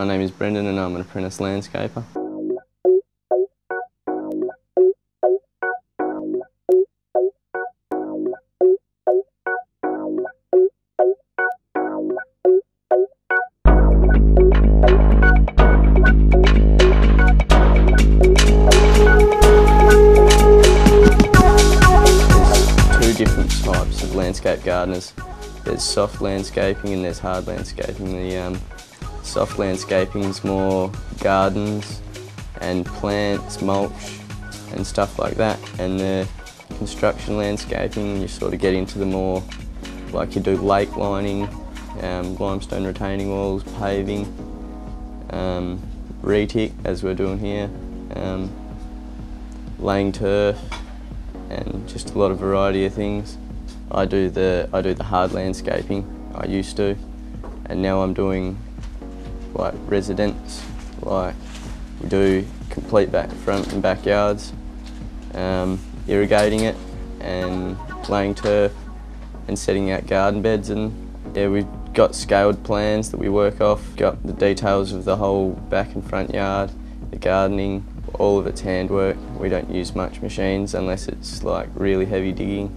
My name is Brendan and I'm an apprentice landscaper. There's two different types of landscape gardeners. There's soft landscaping and there's hard landscaping. The soft landscaping is more gardens and plants, mulch and stuff like that. And the construction landscaping, you sort of get into the more, like you do lake lining, limestone retaining walls, paving, retic as we're doing here, laying turf and just a lot of variety of things. I do the hard landscaping, I used to, and now I'm doing like residence, like we do complete back, front and backyards, irrigating it and laying turf and setting out garden beds. And yeah, we've got scaled plans that we work off, got the details of the whole back and front yard, the gardening, all of it's handwork. We don't use much machines unless it's like really heavy digging.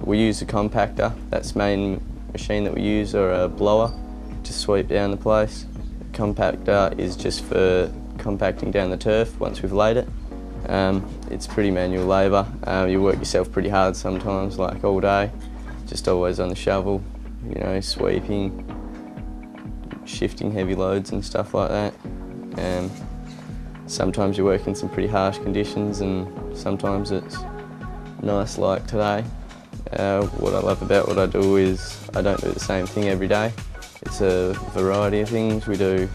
We use a compactor. That's the main machine that we use, or a blower to sweep down the place. The compactor is just for compacting down the turf once we've laid it. It's pretty manual labour. You work yourself pretty hard sometimes, like all day, just always on the shovel, you know, sweeping, shifting heavy loads and stuff like that. Sometimes you work in some pretty harsh conditions and sometimes it's nice like today. What I love about what I do is I don't do the same thing every day. It's a variety of things. We do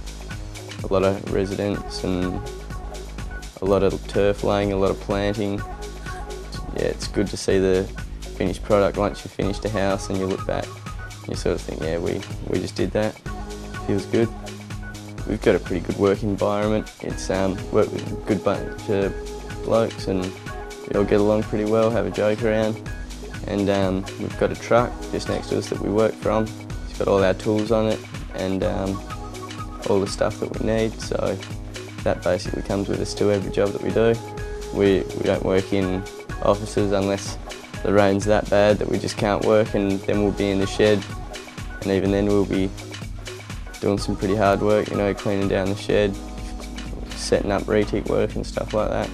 a lot of residence and a lot of turf laying, a lot of planting. Yeah, it's good to see the finished product once you've finished a house and you look back and you sort of think, yeah, we just did that. Feels good. We've got a pretty good work environment. It's worked with a good bunch of blokes and we all get along pretty well, have a joke around. And we've got a truck just next to us that we work from. It's got all our tools on it and all the stuff that we need. So that basically comes with us to every job that we do. We don't work in offices unless the rain's that bad that we just can't work, and then we'll be in the shed. And even then we'll be doing some pretty hard work, you know, cleaning down the shed, setting up retic work and stuff like that.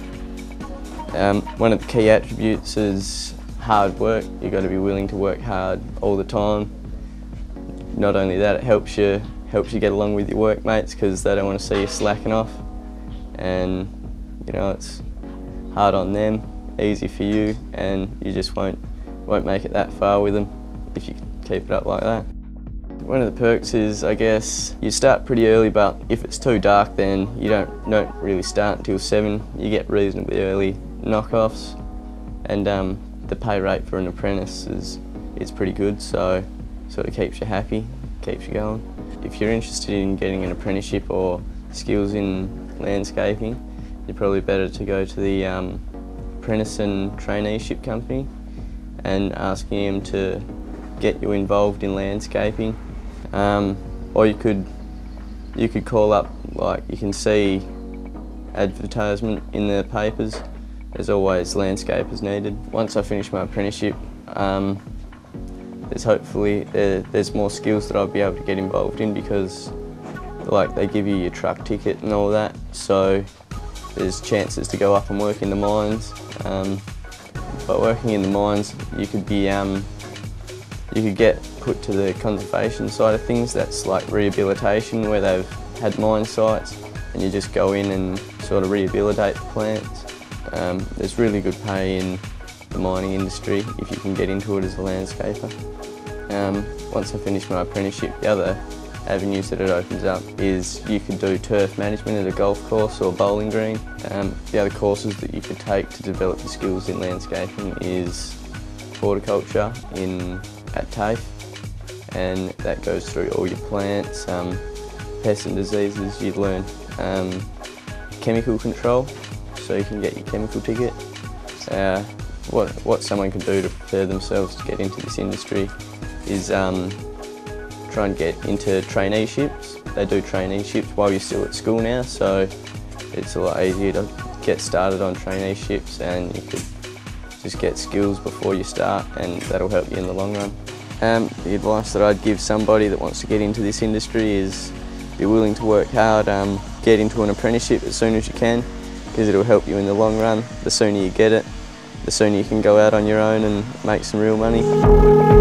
One of the key attributes is hard work. You've got to be willing to work hard all the time. Not only that, it helps you get along with your workmates because they don't want to see you slacking off. And you know, it's hard on them, easy for you, and you just won't make it that far with them if you keep it up like that. One of the perks is, I guess, you start pretty early, but if it's too dark then you don't really start until 7. You get reasonably early knockoffs, and the pay rate for an apprentice is pretty good, so sort of keeps you happy, keeps you going. If you're interested in getting an apprenticeship or skills in landscaping, you're probably better to go to the apprentice and traineeship company and asking them to get you involved in landscaping. Or you could call up, like you can see advertisement in the papers. There's always landscapers needed. Once I finish my apprenticeship, there's more skills that I'll be able to get involved in because like they give you your truck ticket and all that, so there's chances to go up and work in the mines. But working in the mines, you could get put to the conservation side of things. That's like rehabilitation, where they've had mine sites and you just go in and sort of rehabilitate the plants. There's really good pay in the mining industry if you can get into it as a landscaper. Once I finish my apprenticeship, the other avenues that it opens up is you could do turf management at a golf course or bowling green. The other courses that you could take to develop your skills in landscaping is horticulture at TAFE, and that goes through all your plants, pests and diseases. You learn chemical control, so you can get your chemical ticket. What someone can do to prepare themselves to get into this industry is try and get into traineeships. They do traineeships while you're still at school now, so it's a lot easier to get started on traineeships, and you could just get skills before you start, and that'll help you in the long run. The advice that I'd give somebody that wants to get into this industry is be willing to work hard, get into an apprenticeship as soon as you can, because it'll help you in the long run. The sooner you get it, the sooner you can go out on your own and make some real money.